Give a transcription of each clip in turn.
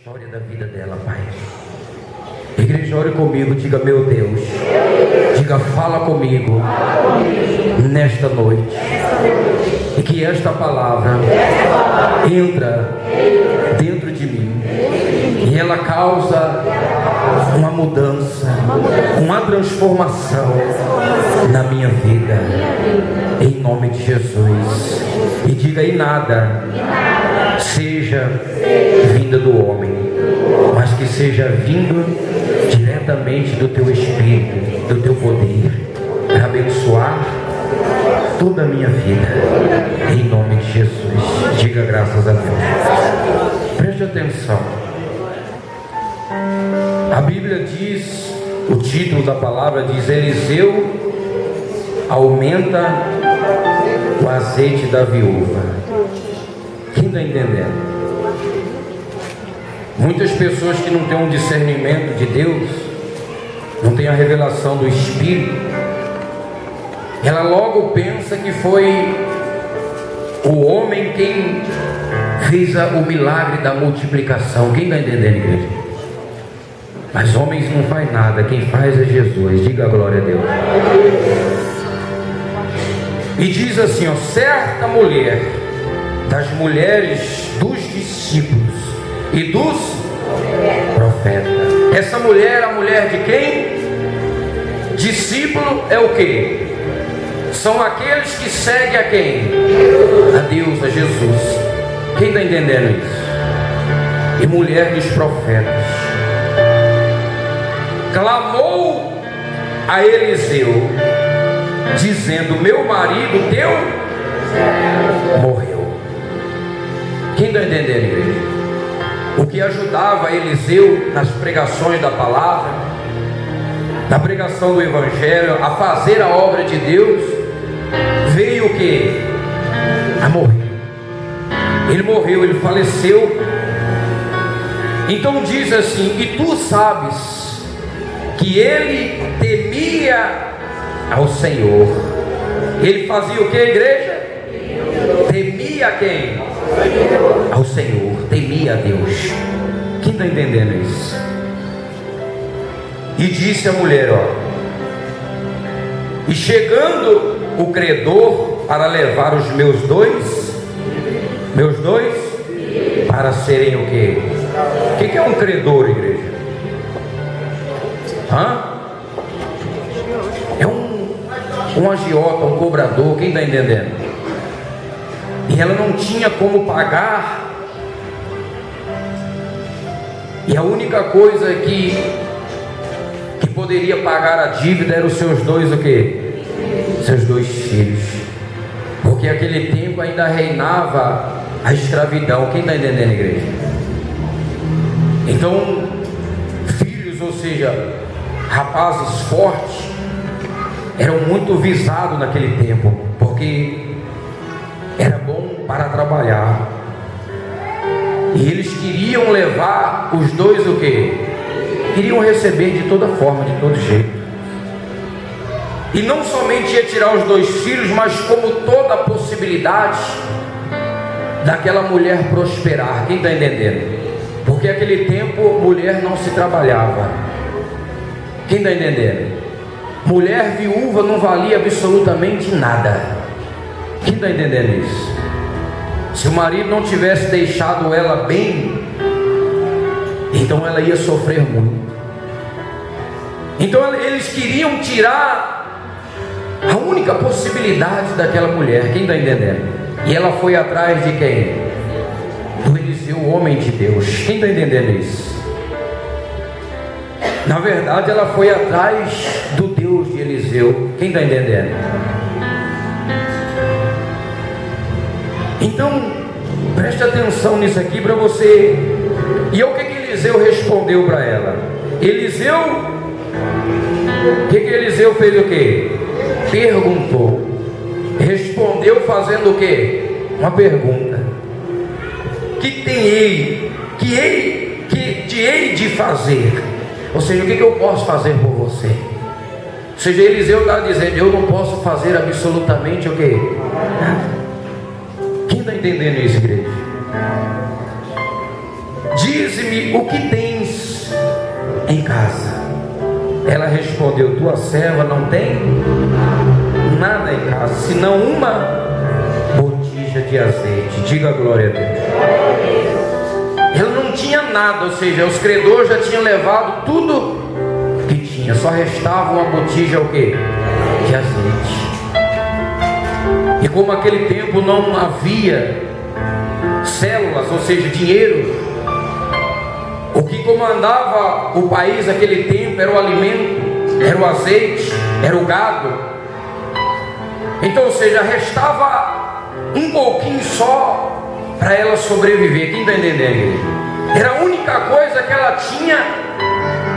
história da vida dela, Pai. Igreja, ore comigo, diga: meu Deus, diga: fala comigo nesta noite, e que esta palavra entra dentro de mim e ela causa uma mudança, uma transformação na minha vida, em nome de Jesus. E diga: e nada seja vinda do homem, mas que seja vindo diretamente do teu Espírito, do teu poder, para abençoar toda a minha vida, em nome de Jesus. Diga: graças a Deus. Preste atenção. A Bíblia diz, o título da palavra diz: Eliseu aumenta o azeite da viúva. Quem está entendendo? Muitas pessoas que não têm um discernimento de Deus, não têm a revelação do Espírito, ela logo pensa que foi o homem quem fez o milagre da multiplicação. Quem está entendendo, igreja? Mas homens não faz nada, quem faz é Jesus. Diga glória a Deus. E diz assim, ó: certa mulher das mulheres dos discípulos e dos profetas. Essa mulher é a mulher de quem? Discípulo é o que? São aqueles que seguem a quem? A Deus, a Jesus. Quem está entendendo isso? E mulher dos profetas. Clamou a Eliseu, dizendo: meu marido teu morreu. Quem está entendendo, igreja? O que ajudava Eliseu nas pregações da palavra, na pregação do Evangelho, a fazer a obra de Deus, veio o que? A morrer. Ele morreu, ele faleceu. Então diz assim: e tu sabes que ele temia ao Senhor. Ele fazia o que, igreja? Temia quem? Ao Senhor, temia a Deus. Quem está entendendo isso? E disse a mulher, ó: e chegando o credor para levar os meus dois para serem o que? O que é um credor, igreja? É um agiota, um cobrador. Quem está entendendo? E ela não tinha como pagar, e a única coisa que poderia pagar a dívida eram os seus dois o quê? Seus dois filhos, porque naquele tempo ainda reinava a escravidão. Quem está entendendo, igreja? Então, filhos, ou seja, rapazes fortes, eram muito visados naquele tempo, porque era bom para trabalhar. E eles queriam levar os dois o quê? Queriam receber de toda forma, de todo jeito. E não somente ia tirar os dois filhos, mas como toda a possibilidade daquela mulher prosperar. Quem está entendendo? Porque naquele tempo mulher não se trabalhava. Quem está entendendo? Mulher viúva não valia absolutamente nada. Quem está entendendo isso? Se o marido não tivesse deixado ela bem, então ela ia sofrer muito. Então eles queriam tirar a única possibilidade daquela mulher. Quem está entendendo? E ela foi atrás de quem? Do Eliseu, o homem de Deus. Quem está entendendo isso? Na verdade, ela foi atrás do Deus de Eliseu. Quem está entendendo? Então, preste atenção nisso aqui para você. E o que Eliseu respondeu para ela? Eliseu, o que Eliseu fez o quê? Perguntou. Respondeu fazendo o quê? Uma pergunta. Que te hei de fazer? Ou seja, o que eu posso fazer por você? Ou seja, Eliseu está dizendo: eu não posso fazer absolutamente o quê? Nada. Quem está entendendo isso, igreja? dize-me o que tens em casa. Ela respondeu: tua serva não tem nada em casa, senão uma botija de azeite. Diga glória a Deus. Ela não tinha nada, ou seja, os credores já tinham levado tudo que tinha, só restava uma botija o quê? De azeite. E como naquele tempo não havia células, ou seja, dinheiro, o que comandava o país naquele tempo era o alimento, era o azeite, era o gado. Então, ou seja, restava um pouquinho só para ela sobreviver. Quem está entendendo? Era a única coisa que ela tinha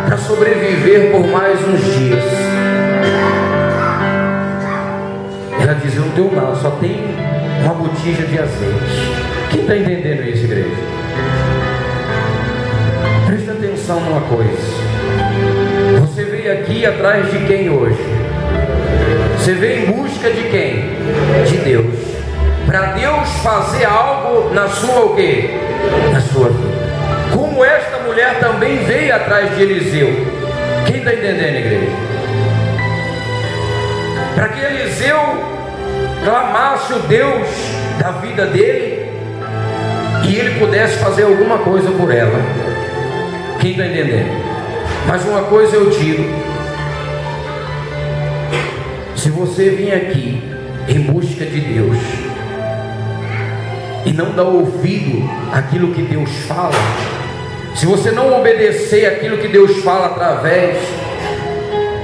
para sobreviver por mais uns dias. Ela dizia: não tenho nada, só tem uma botija de azeite. Quem está entendendo isso, igreja? Presta atenção numa coisa. Você veio aqui atrás de quem hoje? Você veio em busca de quem? De Deus. Para Deus fazer algo na sua o quê? Na sua vida. Como esta mulher também veio atrás de Eliseu. Quem está entendendo, igreja? Para que Eliseu clamasse o Deus da vida dele e ele pudesse fazer alguma coisa por ela. Quem está entendendo? Mas uma coisa eu digo: se você vir aqui em busca de Deus e não dá ouvido àquilo que Deus fala, se você não obedecer àquilo que Deus fala através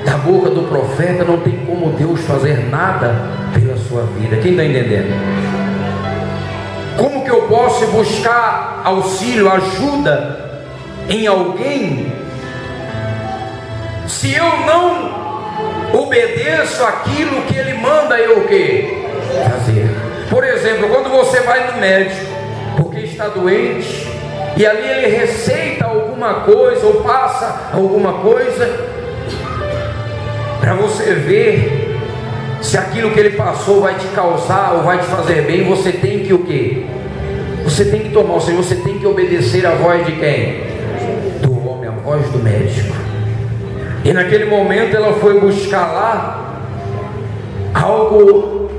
da boca do profeta, não tem como Deus fazer nada pela sua vida. Quem está entendendo? Como que eu posso buscar auxílio, ajuda em alguém, se eu não obedeço aquilo que ele manda eu o quê? Fazer. Por exemplo, quando você vai no médico porque está doente e ali ele receita alguma coisa ou passa alguma coisa para você ver se aquilo que ele passou vai te causar ou vai te fazer bem, você tem que o quê? Você tem que tomar, ou seja, você tem que obedecer a voz de quem? Do homem, a voz do médico. E naquele momento ela foi buscar lá algo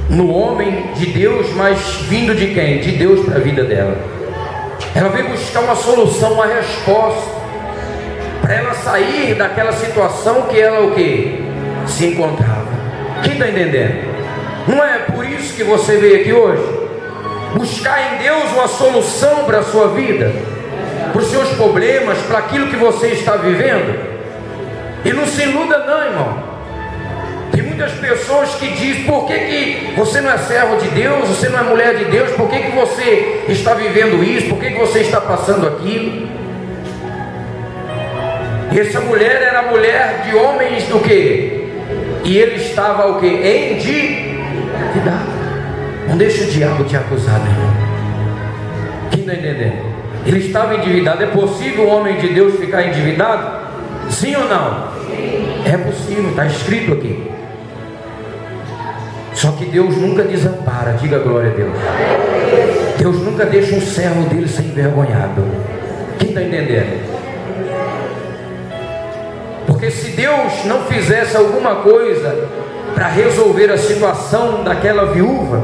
no homem de Deus, mas vindo de quem? De Deus para a vida dela. Ela veio buscar uma solução, uma resposta para ela sair daquela situação que ela o quê? Se encontrava. Quem está entendendo? Não é por isso que você veio aqui hoje? Buscar em Deus uma solução para a sua vida, para os seus problemas, para aquilo que você está vivendo. E não se iluda não, irmão. Tem muitas pessoas que dizem: por que você não é servo de Deus, você não é mulher de Deus, por que você está vivendo isso, por que você está passando aquilo? E essa mulher era mulher de homens do quê? E ele estava o quê? Endividado. Não deixa o diabo te acusar, meu irmão. Quem está entendendo? Ele estava endividado. É possível um homem de Deus ficar endividado? Sim ou não? É possível, está escrito aqui. Só que Deus nunca desampara. Diga glória a Deus. Deus nunca deixa um servo dele ser envergonhado. Quem está entendendo? Porque se Deus não fizesse alguma coisa para resolver a situação daquela viúva,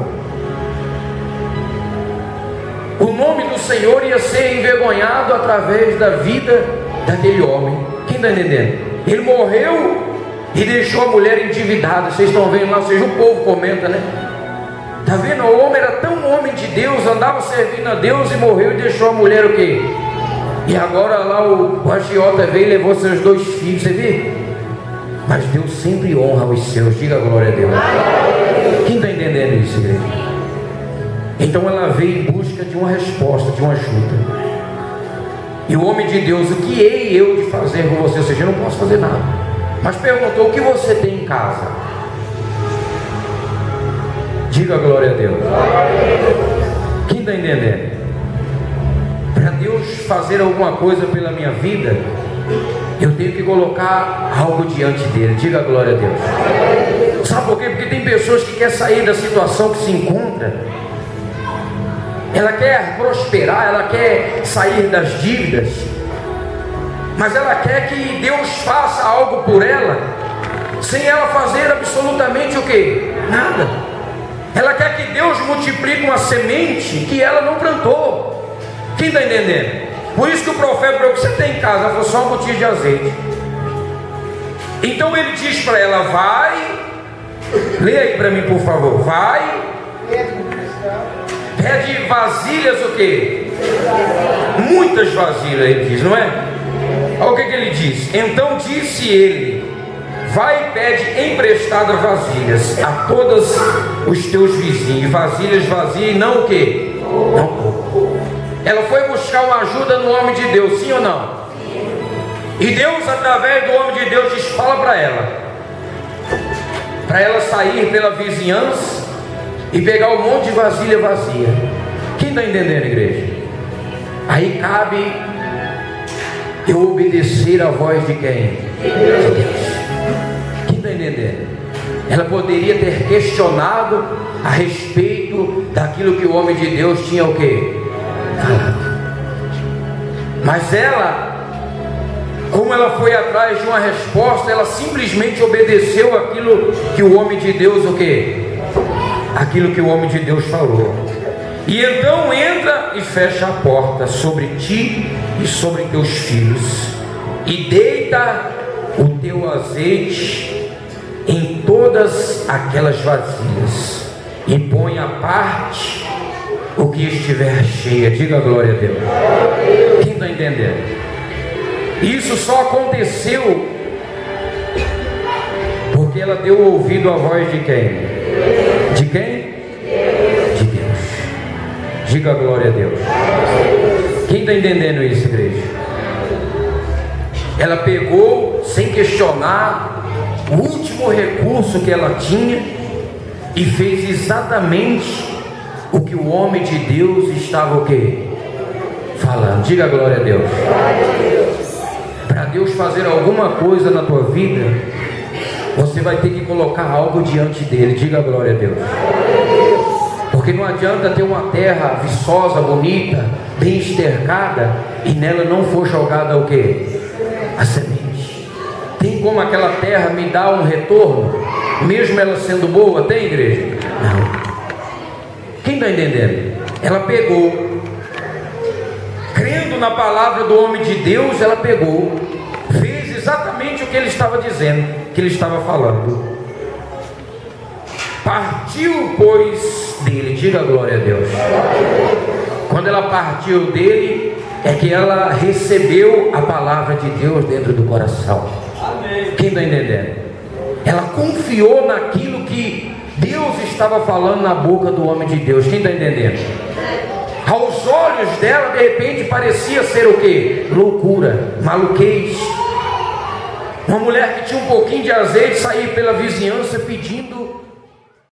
o nome do Senhor ia ser envergonhado através da vida daquele homem. Quem está entendendo? Ele morreu e deixou a mulher endividada. Vocês estão vendo lá, ou seja, o povo comenta, né? Está vendo? O homem era tão homem de Deus, andava servindo a Deus e morreu e deixou a mulher o quê? E agora lá o agiota veio e levou seus 2 filhos, você vê? Mas Deus sempre honra os seus. Diga glória a Deus. Quem está entendendo isso, igreja? Então ela veio em busca de uma resposta, de uma ajuda. E o homem de Deus: o que hei eu de fazer com você? Ou seja, eu não posso fazer nada. Mas perguntou: o que você tem em casa? Diga glória a Deus. Quem está entendendo? Para Deus fazer alguma coisa pela minha vida, eu tenho que colocar algo diante dele. Diga glória a Deus. Sabe por quê? Porque tem pessoas que querem sair da situação que se encontra ela quer prosperar, ela quer sair das dívidas, mas ela quer que Deus faça algo por ela, sem ela fazer absolutamente o quê? Nada. Ela quer que Deus multiplique uma semente que ela não plantou. Quem está entendendo? Por isso que o profeta falou: o que você tem em casa? Foi só um botijão de azeite. Então ele diz para ela: vai, lê aí para mim por favor, vai, pede vasilhas, o que? Muitas vasilhas, ele diz, não é? Olha o que ele diz. Então disse ele: vai e pede emprestadas vasilhas a todos os teus vizinhos, vasilhas vazias e não o que? Não pouco. Ela foi buscar uma ajuda no homem de Deus, sim ou não? E Deus, através do homem de Deus, diz: fala para ela sair pela vizinhança e pegar um monte de vasilha vazia. Quem está entendendo, igreja? Aí cabe eu obedecer a voz de quem? De Deus. Quem está entendendo? Ela poderia ter questionado a respeito daquilo que o homem de Deus tinha o quê? Falado. Mas ela, como ela foi atrás de uma resposta, ela simplesmente obedeceu aquilo que o homem de Deus o quê? Aquilo que o homem de Deus falou. E então entra e fecha a porta sobre ti e sobre teus filhos, e deita o teu azeite em todas aquelas vasilhas, e põe à parte o que estiver cheia. Diga glória a Deus. Quem está entendendo? Isso só aconteceu porque ela deu ouvido à voz de quem? De quem? De Deus. Diga glória a Deus. Quem está entendendo isso, igreja? Ela pegou, sem questionar, o último recurso que ela tinha e fez exatamente o que o homem de Deus estava o quê? Falando. Diga glória a Deus. Para Deus fazer alguma coisa na tua vida, você vai ter que colocar algo diante dele. Diga glória a Deus. Porque não adianta ter uma terra viçosa, bonita, bem estercada, e nela não for jogada o quê? A semente. Tem como aquela terra me dar um retorno, mesmo ela sendo boa? Tem, igreja? Não. Quem está entendendo? Ela pegou, crendo na palavra do homem de Deus, ela pegou, fez exatamente o que ele estava dizendo, que ele estava falando. Partiu, pois, dele. Diga glória a Deus. Quando ela partiu dele, é que ela recebeu a palavra de Deus dentro do coração. Quem está entendendo? Ela confiou naquilo que Deus estava falando na boca do homem de Deus. Quem está entendendo? Aos olhos dela, de repente, parecia ser o que? Loucura, maluquez. Uma mulher que tinha um pouquinho de azeite sair pela vizinhança pedindo